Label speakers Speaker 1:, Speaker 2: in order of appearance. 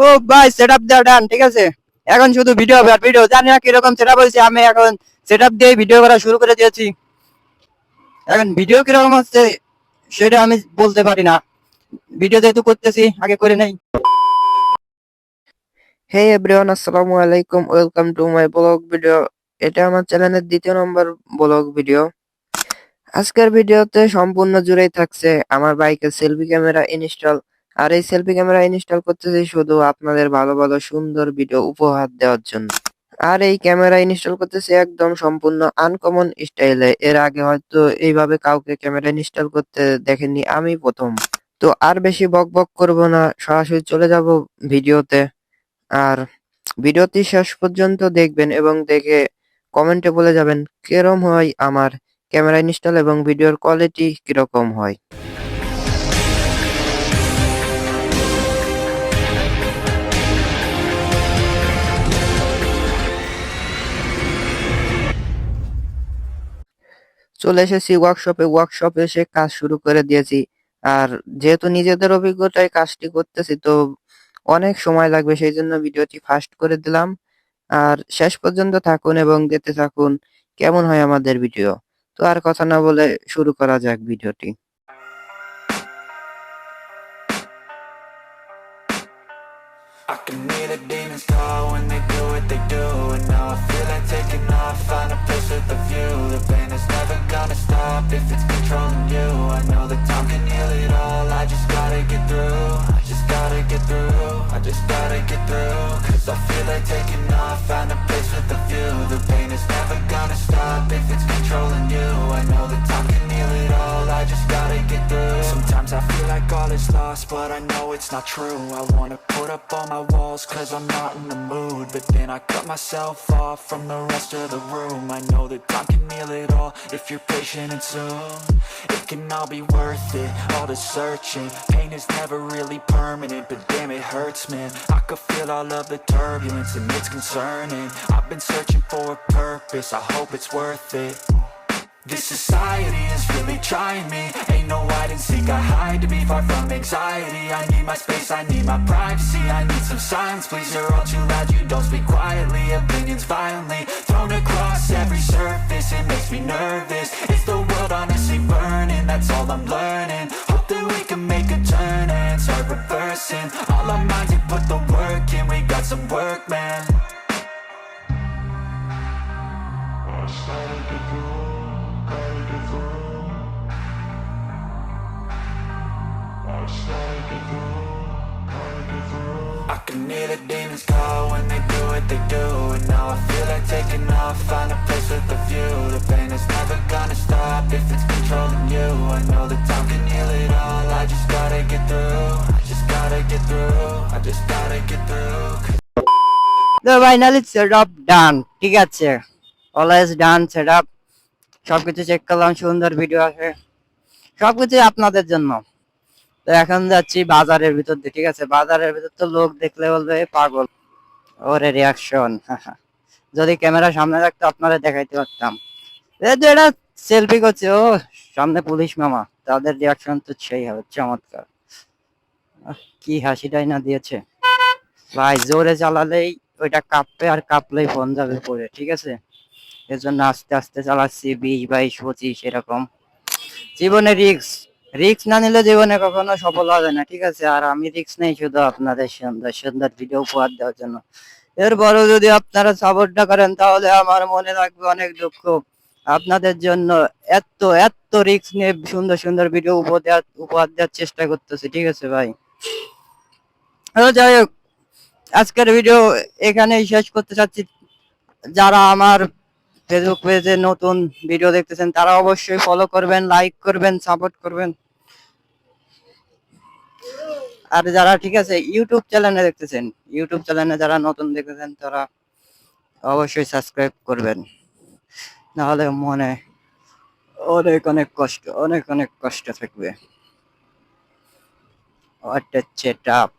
Speaker 1: ও ভাই সেটআপ দেওয়া ডান, ঠিক আছে। এখন শুধু ভিডিও হবে, আর ভিডিও জানি না কিরকম সেটআপ হয়েছে, আমি এখন সেটআপ দিয়ে ভিডিও করা শুরু করে দিয়েছি। এখন ভিডিও কিরকম হচ্ছে সেটা আমি বলতে পারি না, ভিডিও যেহেতু করতেছি আগে করে নেই।
Speaker 2: হে এভরিওয়ান, আসসালামু আলাইকুম, welcome to my blog video. এটা আমার চ্যানেলের দ্বিতীয় নম্বর ব্লগ ভিডিও। আজকের ভিডিওতে সম্পূর্ণ জুড়েই থাকছে আমার বাইকের সেলফি ক্যামেরা ইনস্টল। আর এই সেলফি ক্যামেরা ইনস্টল করতেছি শুধু আপনাদের ভালো ভালো সুন্দর ভিডিও উপহার দেওয়ার জন্য। আর এই ক্যামেরা ইনস্টল করতেছি একদম সম্পূর্ণ আনকমন স্টাইলে। এর আগে হয়তো এইভাবে কাউকে ক্যামেরা ইনস্টল করতে দেখেননি, আমি প্রথম। তো আর বেশি বক বক করবো না, সরাসরি চলে যাব ভিডিওতে। আর ভিডিওটি শেষ পর্যন্ত দেখবেন এবং দেখে কমেন্টে বলে যাবেন কিরকম হয় আমার ক্যামেরা ইনস্টল এবং ভিডিওর কোয়ালিটি কিরকম হয়। চলে এসেছি ওয়ার্কশপে, ওয়ার্কশপে এসে কাজ শুরু করে দিয়েছি। আর যেহেতু নিজেদের অভিজ্ঞতায় কাজটি করতেছি, তো অনেক সময় লাগবে, সেই জন্য ভিডিওটি ফাস্ট করে দিলাম। আর শেষ পর্যন্ত থাকুন এবং দেখতে থাকুন কেমন হয় আমাদের ভিডিও। তো আর কথা না বলে শুরু করা যাক ভিডিওটি।
Speaker 3: I can hear the demons call when they do what they do. And now I feel like taking off, find a place with a view. The pain is never gonna stop if it's controlling you. I know that time can heal it all, I just gotta get through. I just gotta get through, I just gotta get through. Cause I feel like taking off, find a place with a view. The pain is never gonna stop if it's controlling you. I know that time can heal it all, I just gotta get through. Sometimes I feel like all is lost, but I know it's not true. I wanna put up all my walls cause I'm not in the mood, but then I cut myself off from the rest of the room. I know that time can heal it all if you're patient and soon it can all be worth it, all the searching. Pain is never really permanent, but damn it hurts, man. I could feel all of the turbulence and it's concerning. I've been searching for a purpose, I hope it's worth it. This society is really trying me. Ain't no hide and seek, I hide to be far from anxiety. I need my space, I need my privacy. I need some silence, please, you're all too loud. You don't speak quietly, opinions violently thrown across every surface. It makes me nervous, is the world honestly burning? That's all I'm learning. Hope that we can make a turn and start reversing all our minds and put the work in. We got some work, man. I can hear the demons call when they do what they do. And now I feel like taking off, find a place with a view. The pain is never gonna stop if it's controlling you. I know that time can heal it all, I just gotta get through. I just gotta get through, I just gotta get through.
Speaker 1: তো finally setup ডান, ঠিক আছে, always ডান setup. সবকিছু check করলাম, সুন্দর video আসে, সবকিছু আপনাদের জন্য। তো এখন যাচ্ছি বাজারের ভিতর দিয়ে, ঠিক আছে। বাজারের ভিতর তো লোক দেখলে বলবে "এ পাগল", ওরে রিয়াকশন। যদি ক্যামেরা সামনে রাখতো আপনারা দেখাইতে পারতাম। এই যে এটা সেলফি করছে, ও সামনে পুলিশ মামা, তাদের রিয়াকশন তো সেই হবে, চমৎকার। কি হাসিটাই না দিয়েছে ভাই, জোরে চালালেই ওইটা কাঁপবে, আর কাঁপলেই ফোন যাবে পড়ে, ঠিক আছে। এর জন্য আস্তে আস্তে চালাচ্ছি, 20, 22, 25 এরকম। জীবনে রিক্স, রিক্স না নিলে জীবনে কখনো সফল হবে না, ঠিক আছে। আর আমি রিক্স নেই শুধু আপনাদের সুন্দর সুন্দর ভিডিও উপহার দেওয়ার জন্য। এরপরও যদি আপনারা সাপোর্ট না করেন তাহলে আমার মনে রাখবে অনেক দুঃখ। আপনাদের জন্য এত এত রিক্স নিয়ে সুন্দর সুন্দর ভিডিও উপহার দেওয়ার চেষ্টা করতেছি, ঠিক আছে ভাই। যাই হোক, আজকের ভিডিও এখানেই শেষ করতে চাচ্ছি। যারা আমার ফেসবুক পেজে নতুন ভিডিও দেখতেছেন তারা অবশ্যই ফলো করবেন, লাইক করবেন, সাপোর্ট করবেন। আর যারা, ঠিক আছে, ইউটিউব চ্যানেলে দেখতেছেন, ইউটিউব চ্যানেলে যারা নতুন দেখতেছেন তারা অবশ্যই সাবস্ক্রাইব করবেন, নাহলে মনে অনেক অনেক কষ্ট, অনেক অনেক কষ্ট থাকবে। What a setup.